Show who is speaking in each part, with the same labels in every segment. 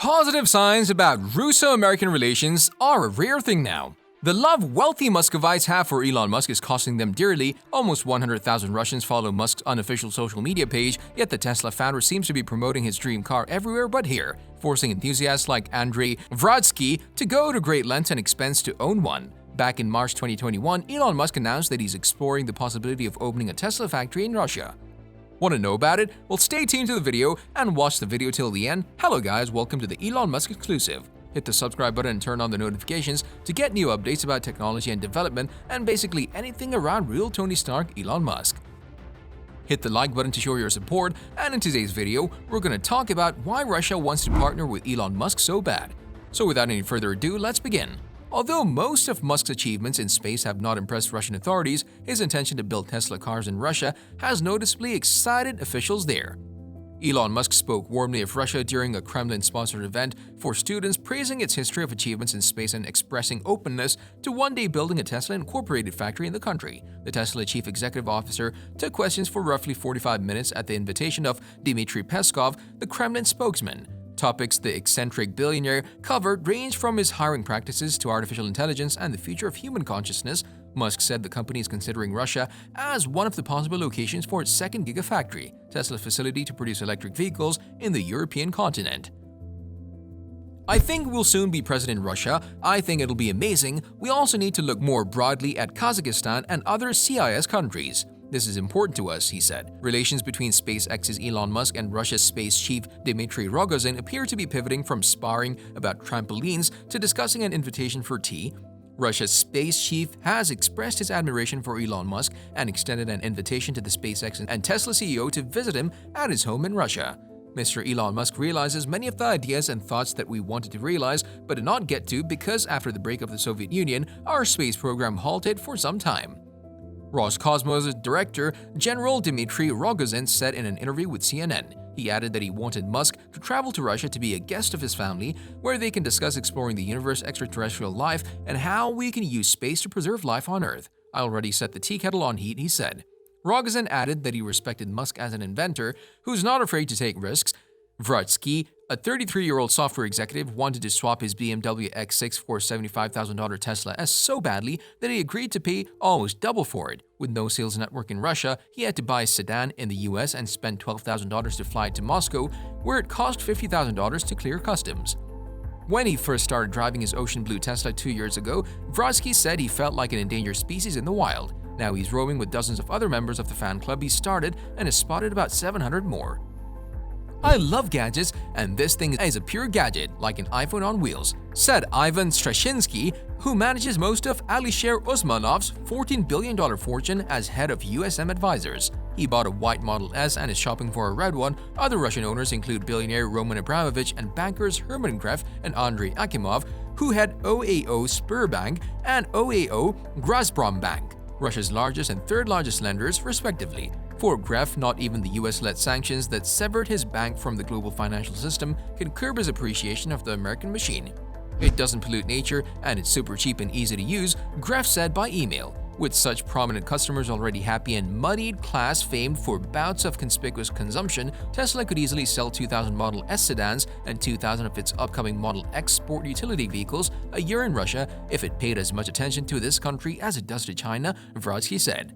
Speaker 1: Positive signs about Russo-American relations are a rare thing now. The love wealthy Muscovites have for Elon Musk is costing them dearly. Almost 100,000 Russians follow Musk's unofficial social media page, yet the Tesla founder seems to be promoting his dream car everywhere but here, forcing enthusiasts like Andrei Vrodsky to go to great lengths and expense to own one. Back in March 2021, Elon Musk announced that he's exploring the possibility of opening a Tesla factory in Russia. Want to know about it? Well, stay tuned to the video and watch the video till the end. Hello guys, welcome to the Elon Musk exclusive. Hit the subscribe button and turn on the notifications to get new updates about technology and development and basically anything around real Tony Stark, Elon Musk. Hit the like button to show your support, and in today's video, we're going to talk about why Russia wants to partner with Elon Musk so bad. So without any further ado, let's begin. Although most of Musk's achievements in space have not impressed Russian authorities, his intention to build Tesla cars in Russia has noticeably excited officials there. Elon Musk spoke warmly of Russia during a Kremlin-sponsored event for students, praising its history of achievements in space and expressing openness to one day building a Tesla Incorporated factory in the country. The Tesla chief executive officer took questions for roughly 45 minutes at the invitation of Dmitry Peskov, the Kremlin spokesman. Topics the eccentric billionaire covered ranged from his hiring practices to artificial intelligence and the future of human consciousness. Musk said the company is considering Russia as one of the possible locations for its second gigafactory, Tesla's facility to produce electric vehicles in the European continent. I think we'll soon be present in Russia. I think it'll be amazing. We also need to look more broadly at Kazakhstan and other CIS countries. This is important to us, he said. Relations between SpaceX's Elon Musk and Russia's space chief Dmitry Rogozin appear to be pivoting from sparring about trampolines to discussing an invitation for tea. Russia's space chief has expressed his admiration for Elon Musk and extended an invitation to the SpaceX and Tesla CEO to visit him at his home in Russia. Mr. Elon Musk realizes many of the ideas and thoughts that we wanted to realize but did not get to because after the break of the Soviet Union, our space program halted for some time. Roscosmos Director General Dmitry Rogozin said in an interview with CNN. He added that he wanted Musk to travel to Russia to be a guest of his family, where they can discuss exploring the universe, extraterrestrial life, and how we can use space to preserve life on Earth. I already set the tea kettle on heat, he said. Rogozin added that he respected Musk as an inventor who's not afraid to take risks. Vrodsky, a 33-year-old software executive, wanted to swap his BMW X6 for a $75,000 Tesla S so badly that he agreed to pay almost double for it. With no sales network in Russia, he had to buy a sedan in the US and spend $12,000 to fly to Moscow, where it cost $50,000 to clear customs. When he first started driving his ocean blue Tesla 2 years ago, Vrodsky said he felt like an endangered species in the wild. Now he's roaming with dozens of other members of the fan club he started and has spotted about 700 more. I love gadgets, and this thing is a pure gadget, like an iPhone on wheels, said Ivan Strashinsky, who manages most of Alisher Usmanov's $14 billion fortune as head of USM Advisors. He bought a white Model S and is shopping for a red one. Other Russian owners include billionaire Roman Abramovich and bankers Herman Gref and Andrei Akimov, who had OAO Sberbank and OAO Gazprombank, Russia's largest and third largest lenders, respectively. For Gref, not even the US-led sanctions that severed his bank from the global financial system can curb his appreciation of the American machine. It doesn't pollute nature and it's super cheap and easy to use, Gref said by email. With such prominent customers already happy and moneyed class famed for bouts of conspicuous consumption, Tesla could easily sell 2,000 Model S sedans and 2,000 of its upcoming Model X sport utility vehicles a year in Russia if it paid as much attention to this country as it does to China, Vrodsky said.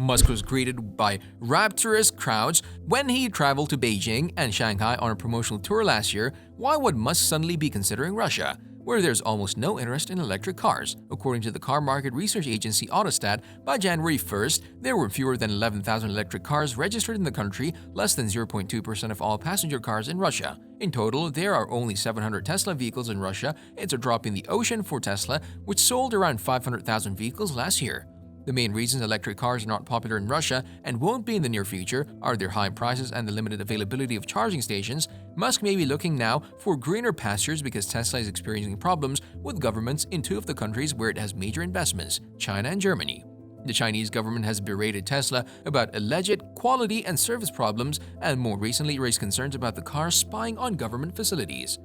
Speaker 1: Musk was greeted by rapturous crowds when he traveled to Beijing and Shanghai on a promotional tour last year. Why would Musk suddenly be considering Russia, where there's almost no interest in electric cars? According to the car market research agency Autostat, by January 1st, there were fewer than 11,000 electric cars registered in the country, less than 0.2% of all passenger cars in Russia. In total, there are only 700 Tesla vehicles in Russia. It's a drop in the ocean for Tesla, which sold around 500,000 vehicles last year. The main reasons electric cars are not popular in Russia and won't be in the near future are their high prices and the limited availability of charging stations. Musk may be looking now for greener pastures because Tesla is experiencing problems with governments in two of the countries where it has major investments, China and Germany. The Chinese government has berated Tesla about alleged quality and service problems and more recently raised concerns about the car spying on government facilities.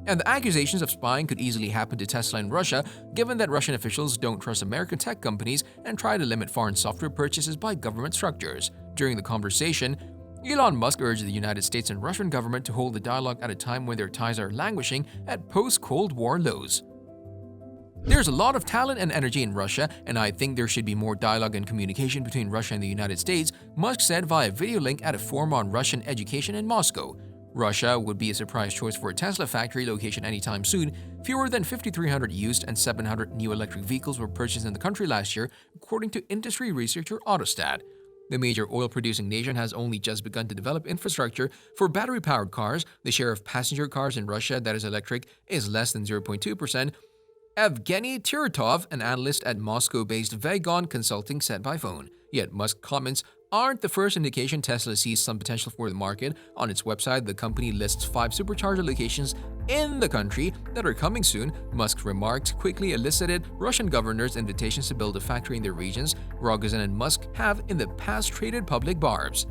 Speaker 1: And the accusations of spying could easily happen to Tesla in Russia, given that Russian officials don't trust American tech companies and try to limit foreign software purchases by government structures. During the conversation, Elon Musk urged the United States and Russian government to hold the dialogue at a time when their ties are languishing at post-Cold War lows. There's a lot of talent and energy in Russia, and I think there should be more dialogue and communication between Russia and the United States, Musk said via video link at a forum on Russian education in Moscow. Russia would be a surprise choice for a Tesla factory location anytime soon. Fewer than 5,300 used and 700 new electric vehicles were purchased in the country last year, according to industry researcher Autostat. The major oil-producing nation has only just begun to develop infrastructure for battery-powered cars. The share of passenger cars in Russia that is electric is less than 0.2%. Evgeny Tiratov, an analyst at Moscow-based Vagon Consulting, said by phone. Yet Musk's comments aren't the first indication Tesla sees some potential for the market. On its website, the company lists 5 supercharger locations in the country that are coming soon. Musk's remarks quickly elicited Russian governors' invitations to build a factory in their regions. Rogozin and Musk have in the past traded public barbs.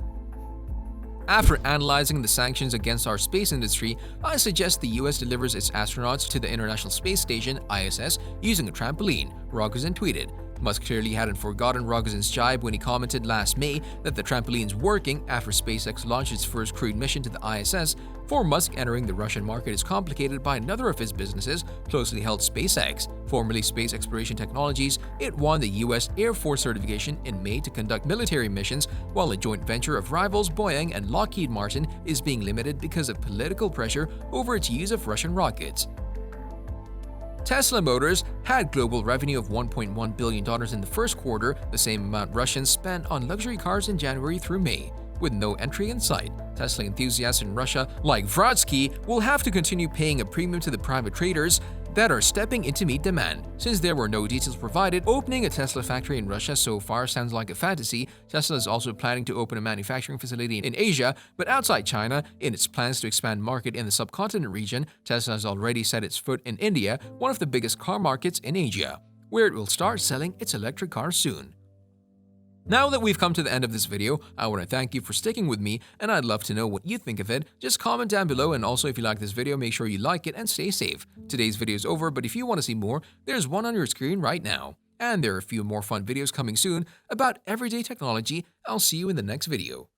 Speaker 1: After analyzing the sanctions against our space industry, I suggest the US delivers its astronauts to the International Space Station (ISS) using a trampoline, Rogozin tweeted. Musk clearly hadn't forgotten Rogozin's jibe when he commented last May that the trampoline's working after SpaceX launched its first crewed mission to the ISS. For Musk, entering the Russian market is complicated by another of his businesses, closely held SpaceX. Formerly Space Exploration Technologies, it won the US Air Force certification in May to conduct military missions, while a joint venture of rivals Boeing and Lockheed Martin is being limited because of political pressure over its use of Russian rockets. Tesla Motors had global revenue of $1.1 billion in the first quarter, the same amount Russians spent on luxury cars in January through May. With no entry in sight, Tesla enthusiasts in Russia, like Vrodsky, will have to continue paying a premium to the private traders that are stepping in to meet demand. Since there were no details provided, opening a Tesla factory in Russia so far sounds like a fantasy. Tesla is also planning to open a manufacturing facility in Asia, but outside China. In its plans to expand market in the subcontinent region, Tesla has already set its foot in India, one of the biggest car markets in Asia, where it will start selling its electric cars soon. Now that we've come to the end of this video, I want to thank you for sticking with me, and I'd love to know what you think of it. Just comment down below, and also if you like this video, make sure you like it and stay safe. Today's video is over, but if you want to see more, there's one on your screen right now. And there are a few more fun videos coming soon about everyday technology. I'll see you in the next video.